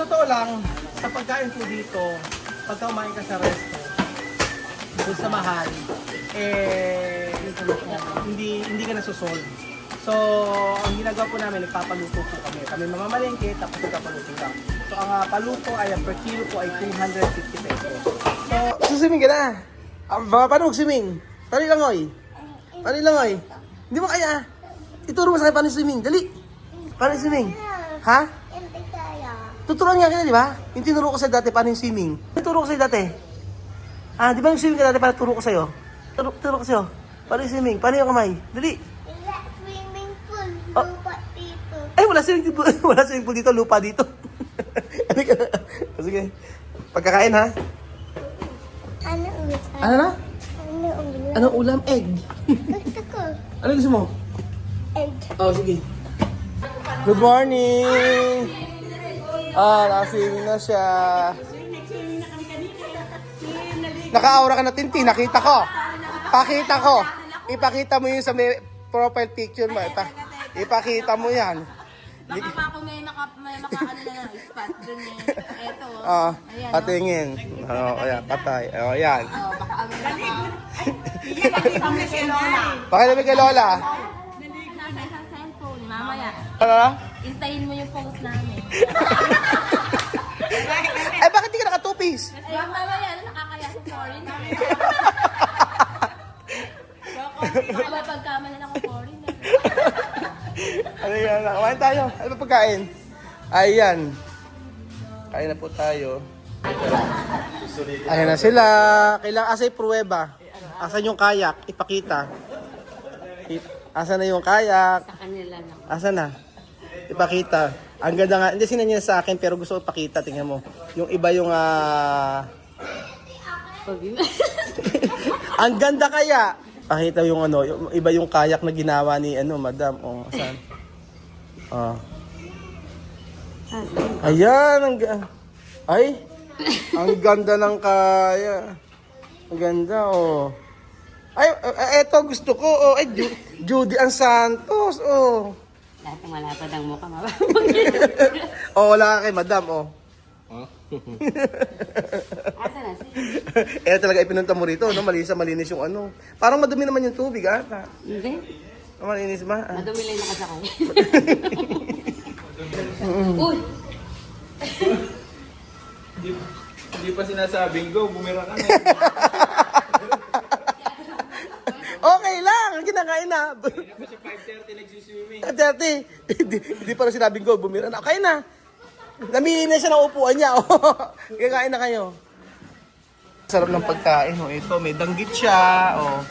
Totoo lang, sa pagkain po dito, pagka umain ka sa resto, doon sa mahal, hindi ka nasusolve. So, ang ginagawa po namin, nagpapaluto po kami. Kami mamamalengke, tapos nagpapaluto ka. So, ang paluto ay, per kilo po ay 250 pesos. So, suswimming ka na. Paano mag-swimming? Paano ilangoy? Paano ilangoy? Hindi mo kaya. Ituro mo sa akin paano swimming. Dali. Paano swimming? Ha? Hindi kaya. Tuturuan nga kita, di ba? Yung tinuro ko sa'yo dati, paano yung swimming? Yung turo ko sa'yo dati. Ah, di ba yung swimming ka dati, paano turo ko sa'yo? Turo ko sa'yo. Paano yung swimming? Paano yung kamay? Dali. Wala swimming pool. Oh. Lupa dito. Ay, wala swimming pool. Wala swimming pool dito, lupa dito. Sige. Pagkakain, ha? Ano ulam? Ano na? Ano ulam? Anong ulam? Egg. Gusto ko. Ano gusto mo? Egg. Oh, sige. Good morning! Naka-swimming na siya. Naka-aura ka na, Tintin. Nakita ko. Pakita ko. Ipakita mo yun sa may profile picture mo. Ipakita mo yan. Baka pa ako may nakaano na spot dun eh. Eto. Ayan. Patingin. Ayan, patay. Ayan. Baka ano na kay Lola. Pakita mo kay Lola. Nasa isang cellphone. Mamaya, Ano? intayin mo yung post namin. Ay, bakit di ka naka-two-piece? Ay, mamaya, nakakaya sa foreign. Baka ba pagkamalan ako foreign? Ano yan? Kumain tayo. Ano ba pagkain? Ayan. Kain na po tayo. Ayan na sila. Kailangan asay pruweba. Asan yung kayak? Ipakita. Asan na yung kayak? Sa kanila lang. Asan na? Ipakita. Ang ganda nga. Hindi sinanya sa akin pero gusto ko ipakita. Tingnan mo. Yung iba yung... Ang ganda kaya. Pakita yung ano. Yung iba yung kayak na ginawa ni madam. Oh, asan? Oh. Ayan. Ay. Ang ganda ng kaya. Ang ganda, oh. Ay, eto gusto ko, oh. Ay, Judy ang Santos, oh. Lahat ng malapad ang mukha, Oh, wala ka kay madam, oh. Asa na siya? Talaga ipinunta mo rito, no? Malinis yung ano. Parang madumi naman yung tubig, ata. Hindi. Malinis ba? Madumi lang nakasakay. Uy! Hindi pa sinasabing go, bumira ka na. Okay lang, kinakain na. Hindi pa siya 5:30 nagsiswimming. 30. Hindi pa rin sinabing go, bumira na. Okay na. Namili na siya ng upuan niya. Oh. Kakain na kayo. Sarap ng pagkain. Oh. Ito, may danggit siya. Oh.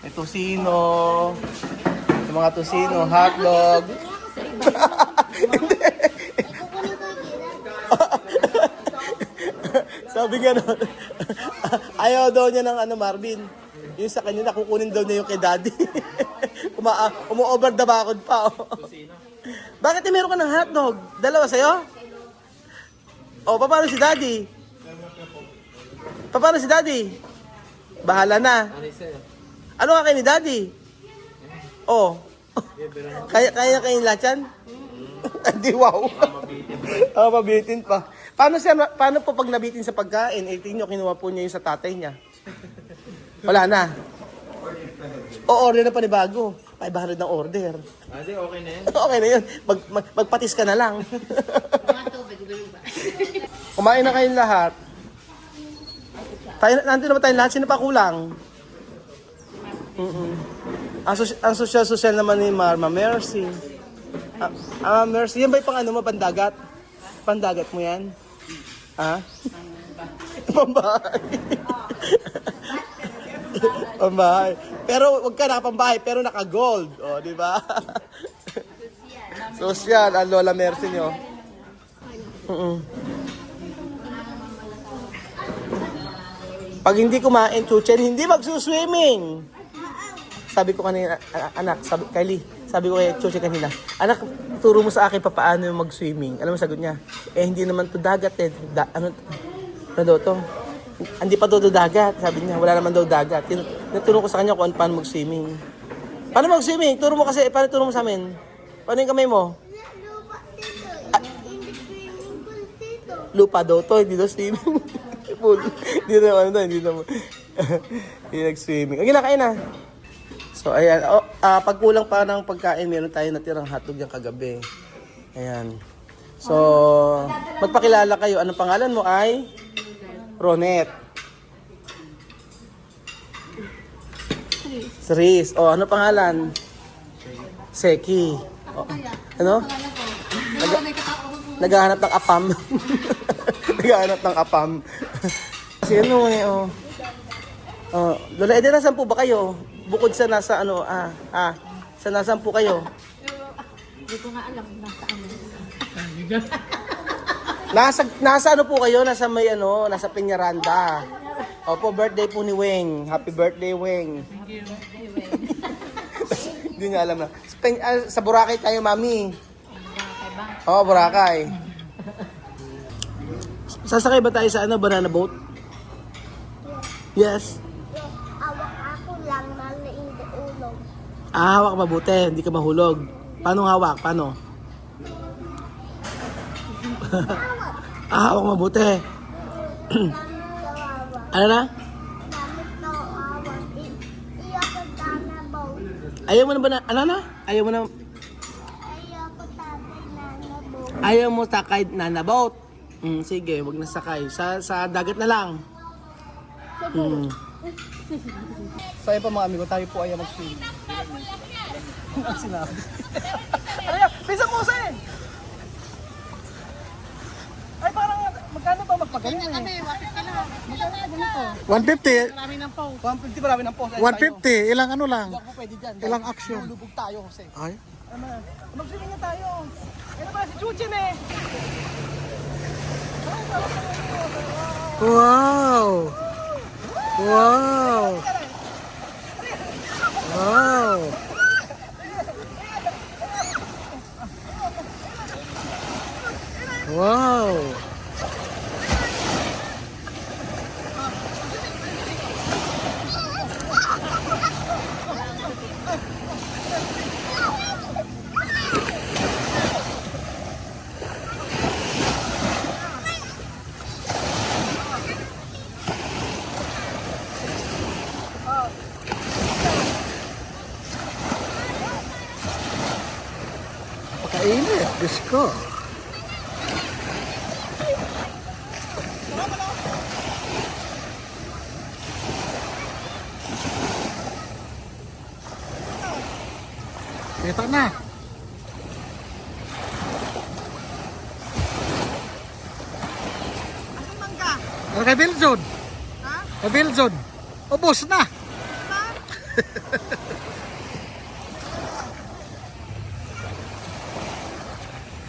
May tosino. May mga tosino, hotdog. Sabi nga nun, ayaw daw niya ng Marvin. Yung sa kanya, nakukunin daw niya yung kay daddy. Umu-over the bakod pa. Oh. Bakit meron ka ng hotdog? Dalawa sa'yo? O, paano si daddy? Paano si daddy? Bahala na. Ano ka kayo ni daddy? Oh. Kaya kayo lahat yan? Hindi, wow. Mabitin pa. Paano po pag nabitin sa pagkain? Tingin nyo, kinuha po niya yung sa tatay niya. Wala na. O, order na panibago. 500 ng order. Ate, okay na yan. Okay na yun. Magpatis ka na lang. Kumain na kayong lahat. Nandito naman tayong lahat. Sino pa kulang? Ang social naman ni Marma Mercy. Mercy. Yan ba yung pang ano mo? Pandagat? Pandagat mo yan? Ha? Pambahay. Pambahay. Pero wag ka nakapambahay, pero naka-gold. O, di ba? Social. Ang Lola Mercy nyo. Pag hindi kumain, Chuchen, hindi magsuswimming. Sabi ko kanina, anak, Kylie, sabi ko kay Chuchen kanina, anak, turo mo sa akin paano yung mag-swimming. Alam mo sagot niya, hindi naman to dagat eh. Ano daw to? Hindi pa daw dagat, sabi niya, wala naman daw dagat. Tinuturo ko sa kanya kung paano mag-swimming. Paano mag-swimming? Turo mo kasi, paano turo mo sa amin? Paano yung kamay mo? Lupa dito. Hindi swimming pool dito. lupa daw to, hindi daw swimming. Pool. Hindi naman to, hindi naman. Hindi nag-swimming. Okay na, kain na. So, ayan. Pag kulang pa ng pagkain, meron tayo natirang hotdog yung kagabi. Ayan. So, magpakilala kayo. Anong pangalan mo ay? Ronet. Cerise. O, ano pangalan? Seki. O, ano? Naghahanap ng apam. Naghahanap ng apam. Kasi ano eh, Lola Eden, nasan po ba kayo? Bukod sa nasa ano, sa nasan po kayo? Hindi ko nga alam nasa ano. Nasa ano po kayo? Nasa may ano, nasa Peñaranda. Opo, birthday po ni Weng. Happy birthday, Weng. Hindi niya alam na. Sa Boracay tayo, mami. Oo, Boracay. Sasakay ba tayo sa ano, banana boat? Yes. Awak ako lang maliin sa ulo. Hawak mabuti, hindi ka mahulog. Paano hawak? Paano? Hawak mabuti. Ano na? Damit na awak. Iyak ko na boat. Ayaw mo na ba na, ano na? Ayaw mo na, Iyak ko tatay na boat. ayaw mo sakay na boat. Sige, wag na sakay. Sa dagat na lang. So ayun po mga amigo, tayo po ay mag-swim. Ang sinabi. Ano yan? Pisang mo sa'yo! Ay parang, magkano ba magpagaling eh? 150. Marami ng pause. 150 marami ng pause. 150. Ilang ano lang? Huwag mo pwede dyan. Ilang action? Lulubog tayo, Jose. Ay. Ano na? Mag-swimming na tayo. Ano ba si Chuchin eh? Wow! Wow! Wow! Wow! Napakainit, Diyos ko. Kita na. Ano kay Bilzon? Ha? Kay Bilzon. Ubus na.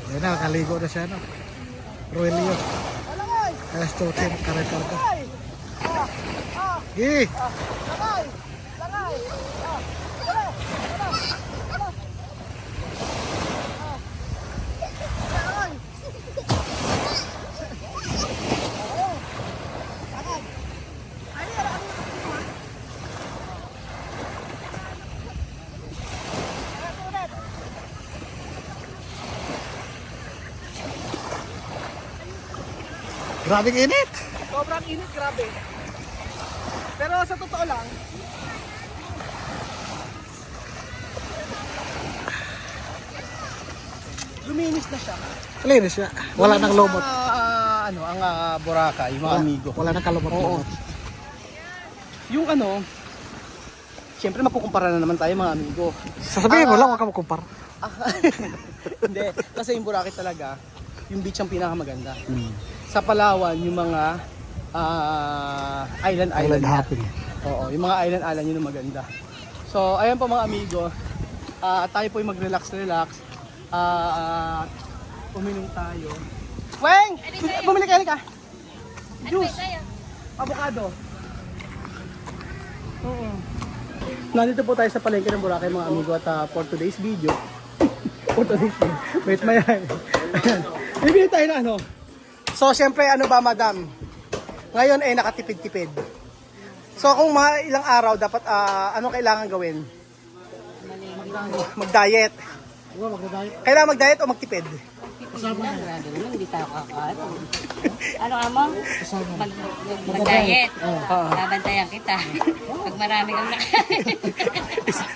Yan na, nakaligo na siya, no? Roelio. Alas 12, karag-karga. Gih! Grabing init! Sobrang init, grabe. Pero sa totoo lang, luminis na siya. Linis siya. Wala nang lumot. Ang Boracay, yung mga amigo. Wala nang kalumot-lumot. Yung siyempre makukumpara na naman tayo mga amigo. Sasabihin mo lang, huwag ka makumpara. Hindi, kasi yung Boracay talaga, yung beach ang pinakamaganda. Sa Palawan, yung mga island Island niya. hopping. Oo, yung mga island yun ang maganda. So, ayan po mga amigo. Tayo po yung mag-relax. Uminom tayo. Weng! Bumili ka. Juice. Avocado. Nandito po tayo sa palengke ng Boracay mga amigo at for today's video. Wait, mayan. Ayan. Bibili tayo na So, syempre, ba, madam? Ngayon, nakatipid-tipid. So, kung mga ilang araw, dapat, ano kailangan gawin? Mag-diet. Kailangan mag-diet o magtipid? Kasama na. Grabe naman, hindi tayo kakain. Ano ka mo? Kasama. Mag-diet. Oo. Babantayan kita. Pag marami kang nakain.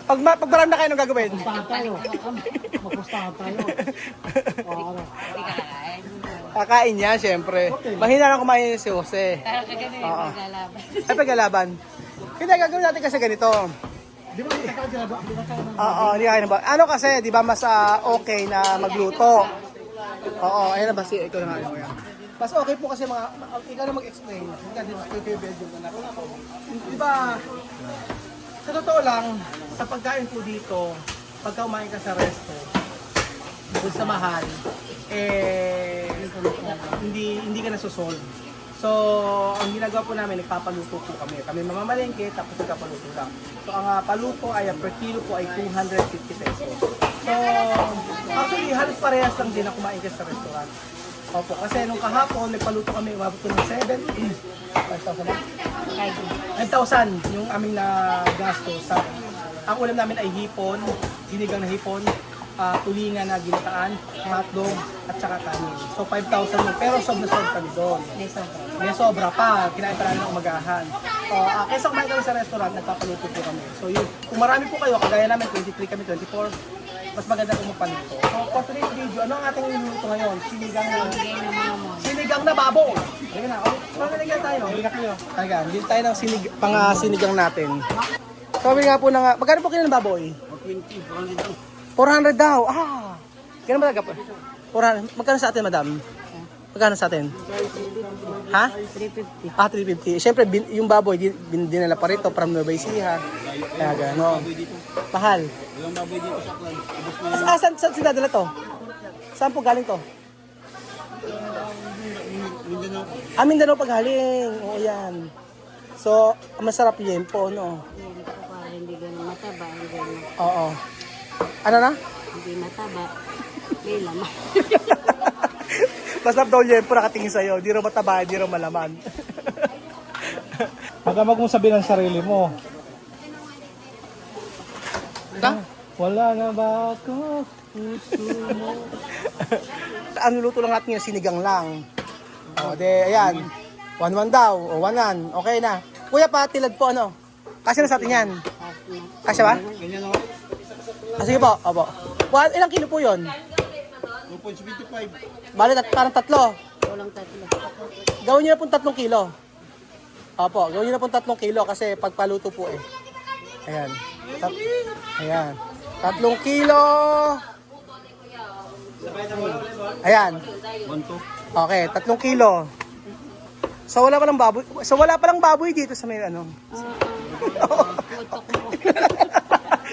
Pag marami na kayo, anong gagawin? Pustahan tayo. Magpustahan tayo. Oo, ano. Hindi ka kakain. Kakain niya, syempre. Mahina lang kumain si Jose. Parang kagabi may maglalaban. Ay, paglalaban. Hindi, gagawin natin kasi ganito. Di ba kita ka dyan? Di ba tayo Oo, hindi kaya na ba? Ano kasi, di ba mas okay na magluto? Oo, ayun na ba si ikaw na nga ano yan. Mas okay po kasi mga, ikaw na mag-explain. Hindi ka din kayo video na ako. Di ba, sa totoo lang, sa pagkain po dito, pagka umain ka sa resto, kung sa mahal, hindi ka nasusolve. So, ang ginagawa po namin, nagpapaluto po kami. Kami mamamalengke, tapos nagpapaluto lang. So, ang paluto ay per kilo po ay 250 pesos. So, actually, halos parehas lang din na kumain ka sa restaurant. Opo, kasi nung kahapon, nagpaluto kami, umabot ko ng 5,000 na? 9,000 yung aming gasto. Ang ulam namin ay hipon, sinigang na hipon, tulingan na ginataan, hotdog, at saka kanin. So 5,000 yun, pero sob na sob kami doon. May sobra pa, kinain pa namin ng umagahan. Kaysa kumain kami sa restaurant, nagpapaluto po kami. So yun, kung marami po kayo, kagaya namin, 23 kami, 24, mas maganda kung magpaluto. So for today's video, ano ang ating niluto ngayon? Sinigang na babo. Sige na, nalagyan tayo. Talaga, hindi tayo ng sinigang natin. Sabi nga po na magkano po kilo ng baboy? 400 daw. Ganun ba talaga po? 400. Magkano sa atin, madam? Magkano sa atin? Ha? 350. 350. Siyempre, yung baboy, dinala pa rito from Nueva Ecija. Kaya gano'n. Mahal. Walang baboy dito sa club. Saan sinadala to? Saan po galing to? Mindanao. Mindanao pa galing. Oo, yan. So, masarap yun po, no? Hindi ganun mataba. Hindi ganun. Oo. Ano na? Hindi mataba. May laman. Masarap daw yun po nakatingin sa'yo. Di rin mataba, di rin malaman. Magamag mo sabihin ng sarili mo. Ha? Wala na ba ako? Puso mo. Ang luto lang natin yung sinigang lang. O, ayan. 1-1 daw. O, 1-1. Okay na. Kuya, patilad po, ano? Kasi na sa atin yan. Kasya ba? Ganyan ako. Sige po. Opo. Ilang kilo po yun? 2.75. Bali, parang tatlo. Walang tatlo. Gawin nyo na pong 3 kilo. Opo, gawin nyo na pong 3 kilo kasi pagpaluto po eh. Ayan. Ayan. 3 kilo. Ayan. 1-2. Okay, 3 kilo. So wala pa lang baboy dito sa may ano.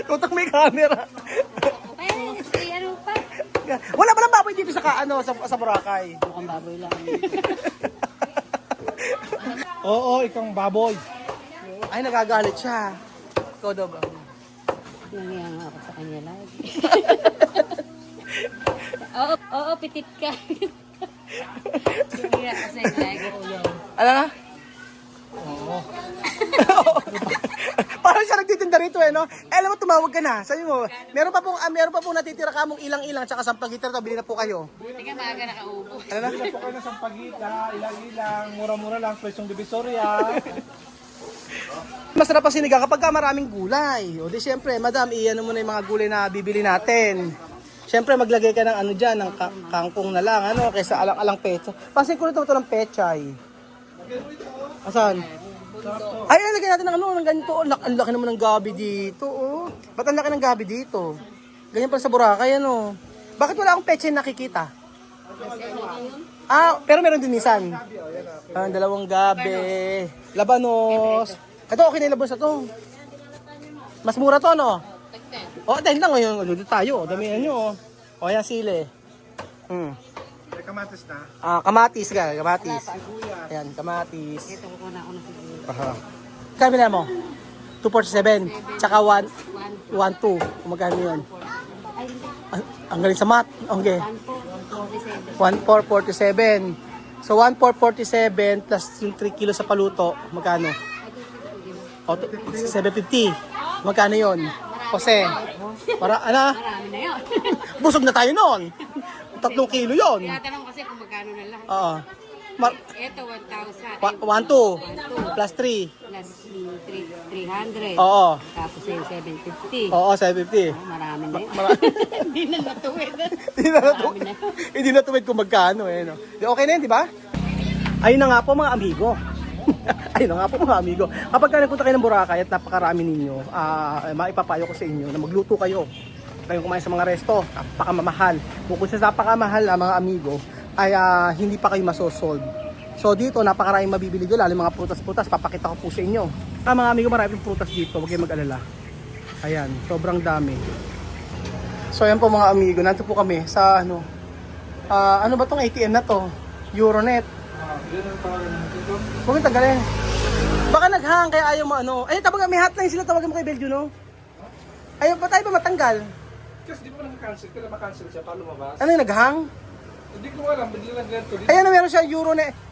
Tutok may camera. Ano pa? Wala pa lang baboy dito sa Boracay. Mukhang baboy lang. Oo, ikang baboy. Ay, nagagalit siya. Ikaw daw ba? Nangyayang ako sa kanya lagi. Oo, pitit ka. Sige kasi lagi. Ano na? Oo. Parang siya nagtitinda rito eh, no? Alam mo, tumawag ka na. Sabi mo, meron pa po natitira ka mong ilang-ilang tsaka sampagita to, bili na po kayo. Teka, maaga nakaubo. Ano na? Hindi po kayo sa pagita, ilang-ilang, mura-mura lang, presyong Divisoria. Masarap ang sinigang kapag ka maraming gulay. O di syempre, madam, iyan mo na yung mga gulay na bibili natin. Syempre, maglagay ka ng ano dyan, ng kangkong na lang, ano, kaysa alang-alang pecha. Pasin ko nito ng pechay. Asan? Ay, lagyan natin ng ano, ng ganito. Ang laki naman ng gabi dito, oh. Ba't ang laki ng gabi dito? Ganyan pa sa Boracay, ano. Bakit wala akong pechay nakikita? Pero meron din minsan. Dalawang gabi. Labanos. Ito, okay na yung labanos na to. Mas mura to, no? Dahil lang ngayon, dito tayo. Damihan nyo, oh. O, yan sili. May kamatis na. Kamatis ka, kamatis. Ayan, kamatis. Ito ko na ako na siguro. Kami na mo? 247. Tsaka 112. Kung magkano yun? Ang galing sa math. Okay. 1,447. So 1,447 plus yung 3 kilo sa paluto. Magkano? 750. Magkano yun? Jose. Para, ano? Marami na yun. Busog na tayo noon. 3 kilo yon. Tinatanong kasi kung magkano na lahat. Oo. Ito, 1,000. 1, 2, plus 3. Plus 300. Oo. Tapos yung 750. Oo, 750. Marami na yun. Hindi na natuwid. Hindi na tuwid kung magkano eh. No? Okay na yun, di ba? Ayun na nga po mga amigo. Ayun na nga po mga amigo. Kapag ka nagpunta kayo ng Boracay at napakarami ninyo, maipapayo ko sa inyo na magluto kayo. Kayong kumain sa mga resto, napakamamahal. Bukod sa napakamahal mga amigo, ay hindi pa kayo masosolve. So dito, napakaraming mabibili doon, lalo mga prutas-prutas, papakita ko po sa inyo. Mga amigo, maraming prutas dito, huwag kayong mag-alala. Ayan, sobrang dami. So ayan po mga amigo, nandito po kami sa ano ba tong ATM na to? Euronet. Huwag yung tagalin. Baka naghang kaya ayaw mo ano. Ay, may hotline sila, tawagan mo kay Belgio, no? Ayaw ba tayo ba matanggal? Kasi di ba nag-cancel? Kaya makancel siya para lumabas. Ano yung naghang? Hindi ko alam, hindi lang ganito. Ayan na meron siya,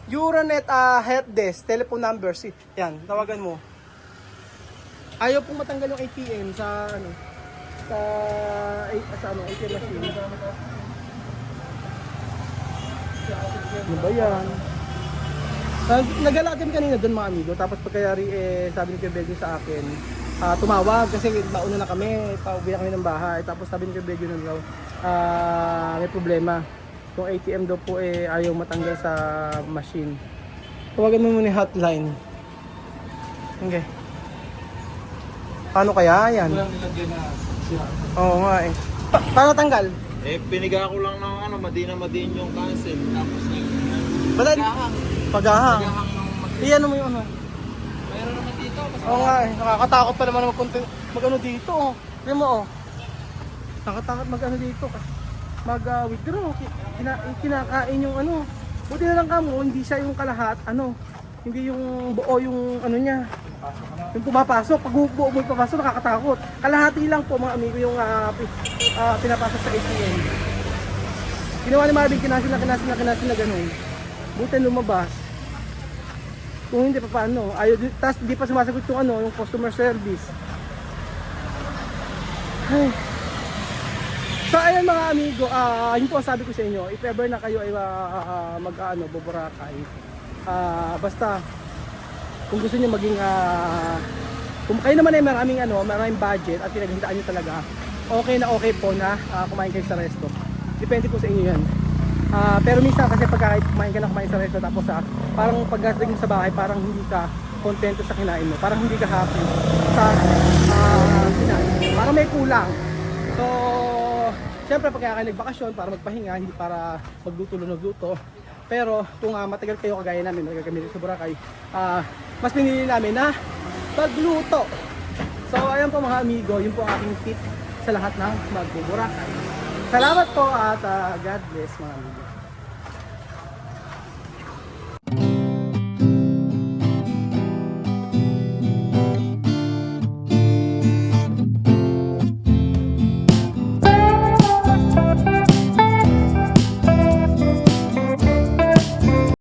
Euronet help desk, telephone number. Yan, tawagan mo. Ayaw pong matanggal yung ATM sa ano, sa ATM machine. Ano ba yan? Nag-alala kami kanina doon mga amigo, tapos pagkayari sabi ni Kuya Belgio sa akin, tumawag kasi mauna na kami, pauwi na kami ng bahay, tapos sabi ni Kuya Belgio na daw, may problema. Yung ATM daw po ayaw matanggal sa machine. Tawagan mo muna yung hotline. Okay. Paano kaya yan? Walang nilagyan na siya. Oo nga eh. Paano tanggal? Piniga ko lang ng ano, madina-madin yung cancel. Tapos Ba't paghahang? Iyan mo yung ano. mayroon naman dito. Oo nga eh. Nakakatakot pa naman mag-ano dito. Tignan mo oh. Nakakatakot mag-ano dito. Mag-withdraw. Kinakain yung ano. Buti na lang kamo, hindi siya yung kalahat. Hindi yung buo yung ano niya. Yung pumapasok. Pag buo mo ipapasok, nakakatakot. Kalahati lang po mga amigo yung pinapasok sa ATM. Ginawa ni Marvin, kinasin na ganun. Buti lumabas. Kung hindi pa paano. Tapos hindi pa sumasagot yung customer service. Ay. So ayan mga amigo, yun po sabi ko sa inyo, if ever na kayo ay Boracay, basta kung gusto niyo maging kung kayo naman ay maraming budget at pinaghandaan niyo talaga, okay po na kumain kayo sa resto. Depende po sa inyo yan. Pero minsan kasi pagka kumain sa resto tapos parang pagdating sa bahay parang hindi ka kontento sa kinain mo, parang hindi ka happy sa kinain mo, parang may kulang. So siyempre pagka kayo nagbakasyon para magpahinga, hindi para magluto. Pero kung matagal kayo kagaya namin, matagal kami sa Boracay, mas pinili namin na magluto. So ayan po mga amigo, yun po ang aking tip sa lahat ng mag-Boracay. Salamat po at God bless mga amigo.